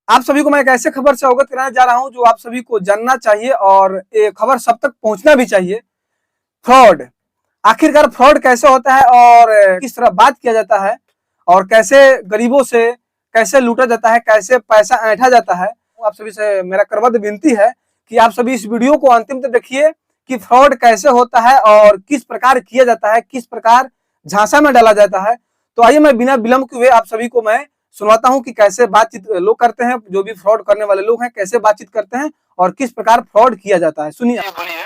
आप सभी को मैं एक ऐसे खबर से अवगत कराने जा रहा हूं जो आप सभी को जानना चाहिए और ये खबर सब तक पहुंचना भी चाहिए। फ्रॉड, आखिरकार फ्रॉड कैसे होता है और किस तरह बात किया जाता है और कैसे गरीबों से कैसे लूटा जाता है, कैसे पैसा ऐंठा जाता है। आप सभी से मेरा करबद्ध विनती है कि आप सभी इस वीडियो को अंतिम तक देखिए कि फ्रॉड कैसे होता है और किस प्रकार किया जाता है, किस प्रकार झांसा में डाला जाता है। तो आइए मैं बिना विलंब के हुए आप सभी को मैं सुनाता हूं कि कैसे बातचीत लोग करते हैं, जो भी फ्रॉड करने वाले लोग हैं कैसे बातचीत करते हैं और किस प्रकार फ्रॉड किया जाता है। सुनिए। बोलिए।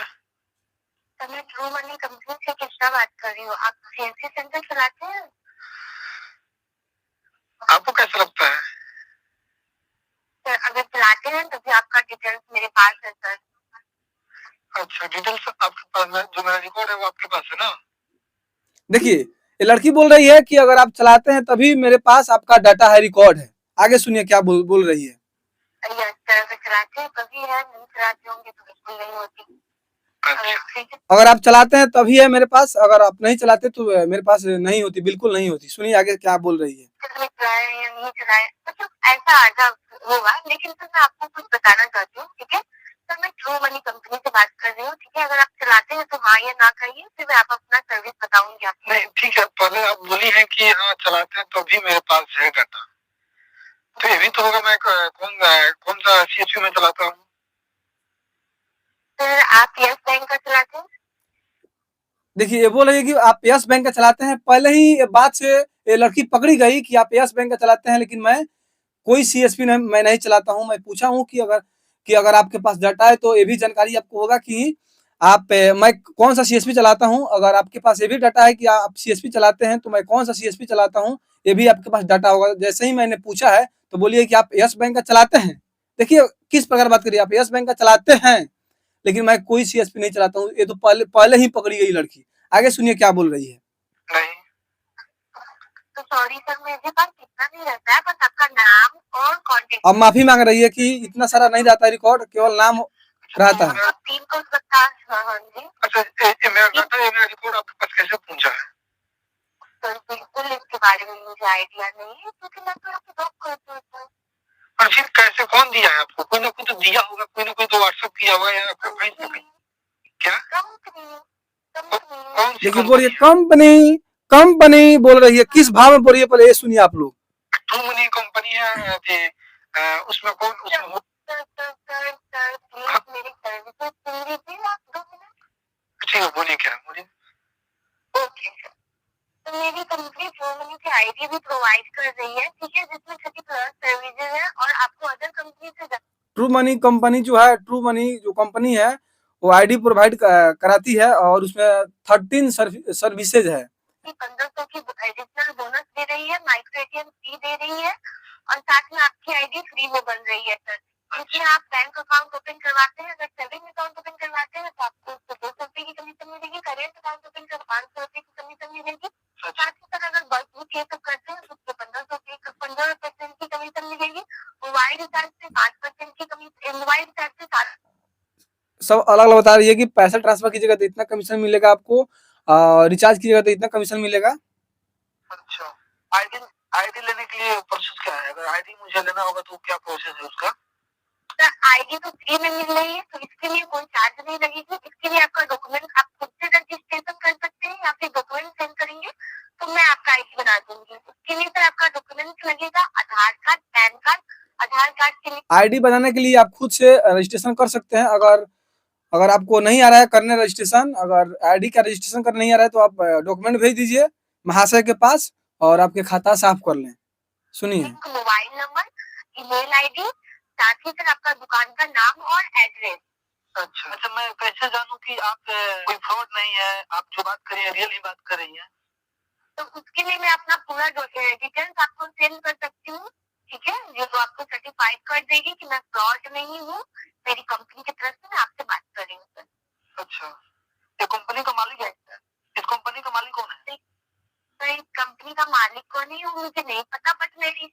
मैं ट्रू मनी कंपनी से कृष्णा बात कर रही हूँ। आप सीएनसी सेंटर चलाते हैं? आपको कैसा लगता है? सर अगर चलाते हैं तो भी आपका डिटेल्स मेरे पास है सर। अच्छा, डिटेल्स आपके पास है? जो मेरा रिकॉर्ड है वो आपके पास है ना? देखिए, ये लड़की बोल रही है कि अगर आप चलाते हैं तभी मेरे पास आपका डाटा है, रिकॉर्ड है। आगे सुनिए क्या बोल रही है। यस सर, अगर चलाते हैं तभी है, नहीं चलाते होंगे तो बिल्कुल नहीं होती। अगर आप चलाते हैं तभी है मेरे पास, अगर आप नहीं चलाते तो मेरे पास नहीं होती, बिल्कुल नहीं होती। सुनिए आगे क्या बोल रही है। नहीं चलाए मतलब ऐसा आधा होगा, लेकिन सर मैं आपको कुछ बताना चाहती हूँ, ठीक है सर। मैं ट्रू मनी कंपनी से बात कर रही हूँ, ठीक है। अगर आप चलाते हैं तो हाँ या ना कहिए, फिर मैं आप अपना सर्विस बताऊंगी आपको। नहीं ठीक है, पहले आप बोली है कि हाँ चलाते हैं तो भी मेरे पास है डाटा, तो ये भी तो होगा। मैं कौन सा सीएचयू में चलाता हूँ? सर आप यस बैंक का चलाते हैं? देखिए ये बोल रही है कि आप यस बैंक का चलाते हैं। पहले ही बात से ये लड़की पकड़ी गई कि आप यस बैंक का चलाते हैं, लेकिन मैं कोई सीएसपी मैं नहीं चलाता हूं। मैं पूछा हूं कि अगर आपके पास डाटा है तो ये भी जानकारी आपको होगा कि आप मैं कौन सा सीएसपी चलाता हूं। अगर आपके पास ये भी डाटा है कि आप सीएसपी चलाते हैं तो मैं कौन सा सीएसपी चलाता हूं, ये भी आपके पास डाटा होगा। जैसे ही मैंने पूछा है तो बोलिए कि आप यस बैंक का चलाते हैं। देखिए किस प्रकार बात करिए, आप यस बैंक का चलाते हैं लेकिन मैं कोई सीएसपी नहीं चलाता हूँ। ये तो पहले ही पकड़ी गई लड़की। आगे सुनिए क्या बोल रही है। नहीं तो सॉरी सर, मेरे पास इतना नहीं रहता है, बस आपका नाम और कॉन्टेक्ट। अब माफी मांग रही है कि इतना सारा नहीं रहता रिकॉर्ड, केवल नाम रहता है। तीन को सकता है। हाँ हाँ जी। अच्छा, मेरा रिकॉर्ड आपके पास कैसे पहुंचा है? सर बिल्कुल इसके बारे में मुझे आइडिया नहीं है, क्योंकि मैं तो आपको जॉब करती हूँ। और फिर कैसे, कौन दिया है आपको? कोई ना कोई तो दिया होगा, कोई ना कोई तो व्हाट्सएप किया होगा या आपको कहीं से। क्या कंपनी? कौन सी देखिए बोलिए कंपनी? कंपनी, कंपनी बोल रही है। किस भाव में बोल रही है पहले ये सुनिए आप लोग। ट्रू मनी कंपनी है कि उसमें कौन उसमें हो? सर मेरी सर्विसेज सुन लीजिए आप 2 मिनट। ठीक है, बोलिए क्या बोलिए। ओके सर, तो मेरी कंपनी ट्रू मनी की आईडी भी प्रोवाइड कर रही है, ठीक है, जिसमें 30+ सर्विसेज है और आपको अदर कंपनी से। ट्रू मनी कंपनी जो है, ट्रू मनी जो कंपनी है वो आईडी प्रोवाइड कराती है और उसमें 13 सर्विसेज है। 1500 की एडिशनल बोनस दे रही है, माइक्रो एटीएम फी दे रही है और साथ में आपकी आईडी फ्री में बन रही है सर। इसमें आप बैंक अकाउंट ओपन करवाते हैं, अगर सेविंग अकाउंट ओपन करवाते हैं तो आपको 200 रुपए की कमीशन मिलेगी। करेंट अकाउंट ओपन कर 500 रुपए की कमीशन मिलेगी। साथ ही साथ अगर बस बुक ये सब करते हैं तो उसको 15% की कमीशन मिलेगी। मोबाइल रिचार्ज से 5% की कमीशन, मोबाइल रिचार्ज से 7। सब अलग अलग बता रही है कि पैसा ट्रांसफर कीजिएगा तो इतना कमीशन मिलेगा आपको, रिचार्ज कीजिएगा तो इतना कमीशन मिलेगा। अच्छा, आईडी आईडी लेने के लिए प्रोसेस क्या है? अगर आईडी मुझे लेना होगा तो क्या प्रोसेस है उसका? सर आईडी तो फ्री में मिल रही है, तो इसके लिए कोई चार्ज नहीं लगेगी। इसके लिए आपका डॉक्यूमेंट आप खुद से रजिस्ट्रेशन कर सकते हैं या फिर डॉक्यूमेंट सेंड करेंगे तो मैं आपका आईडी बना दूंगी। उसके लिए सर आपका डॉक्यूमेंट लगेगा आधार कार्ड, पैन कार्ड। आधार कार्ड के लिए आईडी बनाने के लिए आप खुद से रजिस्ट्रेशन कर सकते हैं। अगर आपको नहीं आ रहा है करने रजिस्ट्रेशन, अगर आईडी का रजिस्ट्रेशन करने नहीं आ रहा है तो आप डॉक्यूमेंट भेज दीजिए महाशय के पास और आपके खाता साफ कर लें। सुनिए। मोबाइल नंबर, ईमेल आईडी, साथ ही सर आपका दुकान का नाम और एड्रेस। अच्छा अच्छा, मैं कैसे जानूं कि आप कोई फ्रॉड नहीं है, आप जो बात कर रही है रियल ही बात कर रही है? तो उसके लिए मैं अपना पूरा डिटेल्स आपको सेंड कर सकती हूँ, ठीक है, जो तो आपको सर्टिफाइड कर देगी कि मैं फ्रॉड नहीं हूँ। मेरी कंपनी की तरफ से मैं आपसे बात कर रही हूँ सर। अच्छा, ये कंपनी का मालिक है? इस कंपनी का मालिक कौन है? इस कंपनी का मालिक कौन है वो मुझे नहीं पता, बट मेरी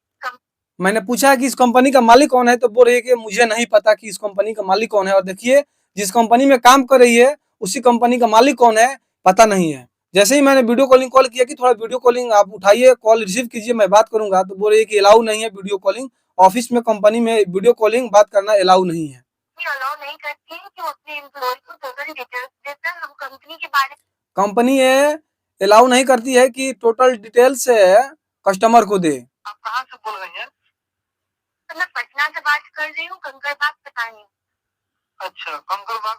मैंने पूछा कि इस कंपनी का मालिक कौन है तो बोल रही है कि मुझे नहीं पता कि इस कंपनी का मालिक कौन है। और देखिए जिस कंपनी में काम कर रही है उसी कंपनी का मालिक कौन है पता नहीं है। जैसे ही मैंने वीडियो कॉलिंग कॉल किया कि थोड़ा वीडियो कॉलिंग आप उठाइए, कॉल रिसीव कीजिए, मैं बात करूंगा, तो बोल रही है कि अलाउ नहीं है वीडियो कॉलिंग ऑफिस में कंपनी में वीडियो कॉलिंग बात करना अलाउ नहीं है। अलाउ नहीं करती है कि वो अपने एम्प्लॉय को टोटल डिटेल्स देता है। हम कंपनी के बारे कंपनी ये अलाउ नहीं करती है कि टोटल डिटेल्स कस्टमर को दे। आप कहाँ से बोल रही हैं? तो मैं पटना से बात कर रही हूँ, कंकड़बाग पता नहीं। अच्छा, कंकड़बाग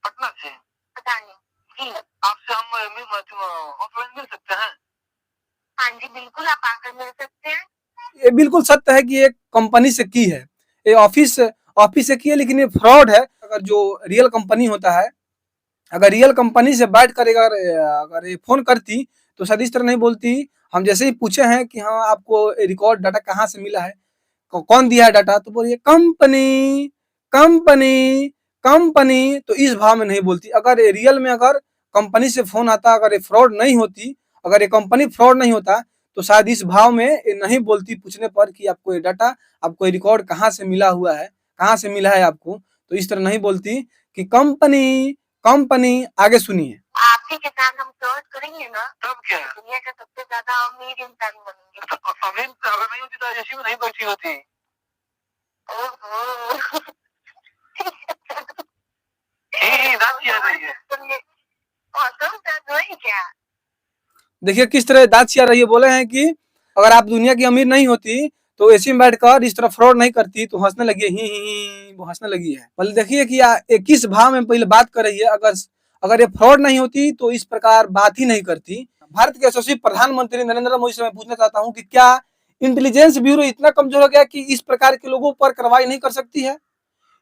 पटना से पता नहीं जी। आपसे हम ऑफलाइन मिल सकते हैं? हाँ जी बिल्कुल, आप आकर मिल सकते हैं। ये बिल्कुल सत्य है कि ये कंपनी से की है, ये ऑफिस से की है, लेकिन ये फ्रॉड है। अगर जो रियल कंपनी होता है, अगर रियल कंपनी से बैठ कर अगर ये फोन करती तो शायद इस तरह नहीं बोलती। हम जैसे ही पूछे हैं कि हाँ आपको रिकॉर्ड डाटा कहाँ से मिला है, कौन दिया है डाटा, तो बोलिए कंपनी कंपनी कंपनी, तो इस भाव में नहीं बोलती। अगर रियल में अगर कंपनी से फोन आता, अगर ये फ्रॉड नहीं होती, अगर ये कंपनी फ्रॉड नहीं होता, तो शायद इस भाव में ये नहीं बोलती पूछने पर कि आपको ये डाटा, आपको ये रिकॉर्ड कहाँ से मिला हुआ है, कहाँ से मिला है आपको, तो इस तरह नहीं बोलती कि कंपनी कंपनी। आगे सुनिए। आपके के साथ हम फ्रॉड करेंगे ना, तब क्या दुनिया का सबसे ज्यादा अमीर इंसान बनेंगे। तो अमीर अगर नहीं होती तो ऐसी में नहीं बैठी होती। ओहो क्या? देखिए किस तरह दांत चिया रही है। बोले हैं कि अगर आप दुनिया की अमीर नहीं होती तो एसी में बैठकर इस तरह फ्रॉड नहीं करती, तो हंसने लगी ही वो हंसने लगी है। पहले देखिए कि किस भाव में पहले बात कर रही है। अगर ये फ्रॉड नहीं होती तो इस प्रकार बात ही नहीं करती। भारत के यशस्वी प्रधानमंत्री नरेंद्र मोदी से मैं पूछना चाहता हूँ कि क्या इंटेलिजेंस ब्यूरो इतना कमजोर हो गया कि इस प्रकार के लोगों पर कार्रवाई नहीं कर सकती है,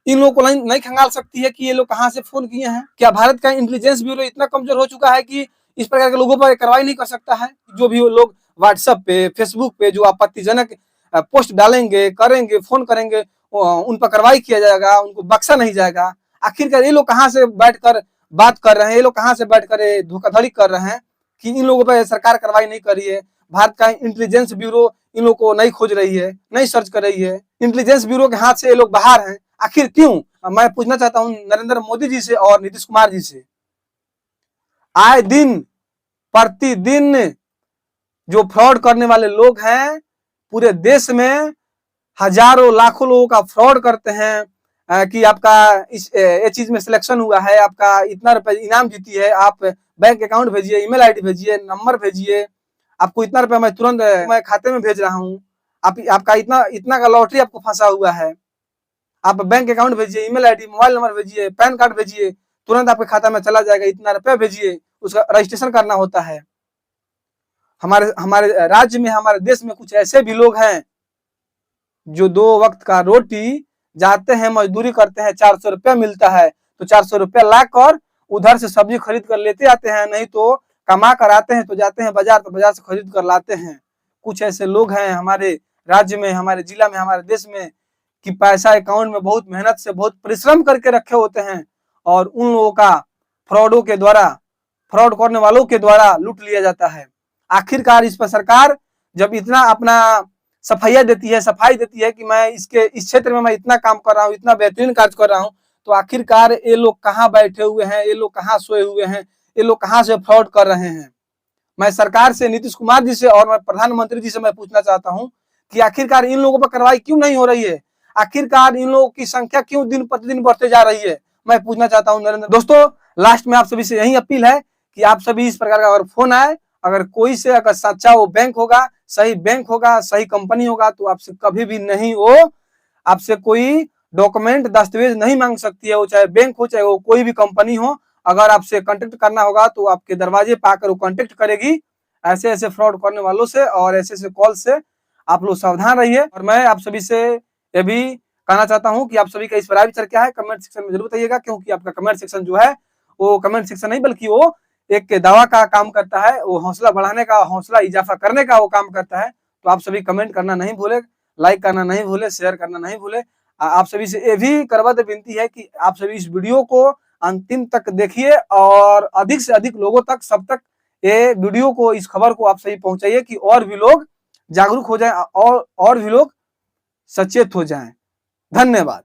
इन लोगों को नहीं खंगाल सकती है कि ये लोग कहाँ से फोन किए हैं? क्या भारत का इंटेलिजेंस ब्यूरो इतना कमजोर हो चुका है कि इस प्रकार के लोगों पर कार्रवाई नहीं कर सकता है? जो भी वो लोग व्हाट्सएप पे, फेसबुक पे जो आपत्तिजनक पोस्ट डालेंगे, करेंगे, फोन करेंगे, उन पर कार्रवाई किया जाएगा, उनको बख्शा नहीं जाएगा। आखिरकार ये लोग कहाँ से बैठकर बात कर रहे हैं, ये लोग कहाँ से बैठकर धोखाधड़ी कर रहे हैं कि इन लोगों पर सरकार कार्रवाई नहीं कर रही है? भारत का इंटेलिजेंस ब्यूरो इन लोग को नहीं खोज रही है, नहीं सर्च कर रही है। इंटेलिजेंस ब्यूरो के हाथ से ये लोग बाहर हैं। आखिर क्यों? मैं पूछना चाहता हूं नरेंद्र मोदी जी से और नीतीश कुमार जी से। आए दिन प्रतिदिन जो फ्रॉड करने वाले लोग हैं, पूरे देश में हजारों लाखों लोगों का फ्रॉड करते हैं कि आपका ये चीज में सिलेक्शन हुआ है, आपका इतना रुपए इनाम जीती है, आप बैंक अकाउंट भेजिए, ईमेल आईडी भेजिए, नंबर भेजिए, आपको इतना रुपया मैं तुरंत मैं खाते में भेज रहा हूँ, आपका इतना का लॉटरी आपको फंसा हुआ है, आप बैंक अकाउंट भेजिए, ईमेल आईडी, मोबाइल नंबर भेजिए, पैन कार्ड भेजिए, तुरंत आपके खाता में चला जाएगा, इतना रुपया भेजिए, उसका रजिस्ट्रेशन करना होता है। हमारे राज्य में, हमारे देश में कुछ ऐसे भी लोग हैं जो 2 वक्त का रोटी जाते हैं, मजदूरी करते हैं, 400 रुपया मिलता है तो 400 रुपया लाकर उधर से सब्जी खरीद कर लेते आते हैं, नहीं तो कमा कर आते हैं तो जाते हैं बाजार, तो बाजार से खरीद कर लाते हैं। कुछ ऐसे लोग हैं हमारे राज्य में, हमारे जिला में, हमारे देश में कि पैसा अकाउंट में बहुत मेहनत से, बहुत परिश्रम करके रखे होते हैं और उन लोगों का फ्रॉडों के द्वारा, फ्रॉड करने वालों के द्वारा लूट लिया जाता है। आखिरकार इस पर सरकार जब इतना अपना सफाई देती है कि मैं इस क्षेत्र में मैं इतना काम कर रहा हूँ, इतना बेहतरीन कार्य कर रहा हूँ, तो आखिरकार ये लोग कहाँ बैठे हुए हैं, ये लोग कहाँ सोए हुए हैं, ये लोग कहाँ से फ्रॉड कर रहे हैं? मैं सरकार से, नीतीश कुमार जी से और मैं प्रधानमंत्री जी से मैं पूछना चाहता हूँ कि आखिरकार इन लोगों पर कार्रवाई क्यों नहीं हो रही है? आखिरकार इन लोगों की संख्या क्यों दिन प्रतिदिन बढ़ते जा रही है? मैं पूछना चाहता हूँ नरेंद्र। दोस्तों लास्ट में आप सभी से यही अपील है कि आप सभी इस प्रकार का अगर फोन आए, अगर कोई से अगर सच्चा वो बैंक होगा, सही बैंक होगा, सही कंपनी होगा, तो आपसे कभी भी नहीं वो आपसे कोई डॉक्यूमेंट, दस्तावेज नहीं मांग सकती है, वो चाहे बैंक हो, चाहे वो कोई भी कंपनी हो। अगर आपसे कांटेक्ट करना होगा तो आपके दरवाजे पर आकर वो कांटेक्ट करेगी। ऐसे ऐसे फ्रॉड करने वालों से और ऐसे ऐसे कॉल से आप लोग सावधान रहिए। और मैं आप सभी से ये भी कहना चाहता हूं कि आप सभी का इस पर विचार क्या है, कमेंट सेक्शन में जरूर बताइएगा, क्योंकि आपका कमेंट सेक्शन जो है वो कमेंट सेक्शन नहीं बल्कि वो एक दवा का काम करता है, वो हौसला बढ़ाने का, हौसला इजाफा करने का वो काम करता है। तो आप सभी कमेंट करना नहीं भूले, लाइक करना नहीं भूले, शेयर करना नहीं भूले। आप सभी से ये भी करबद्ध विनती है कि आप सभी इस वीडियो को अंतिम तक देखिए और अधिक से अधिक लोगों तक, सब तक ये वीडियो को, इस खबर को आप सही पहुंचाइए कि और भी लोग जागरूक हो जाएं और भी लोग सचेत हो जाएं। धन्यवाद।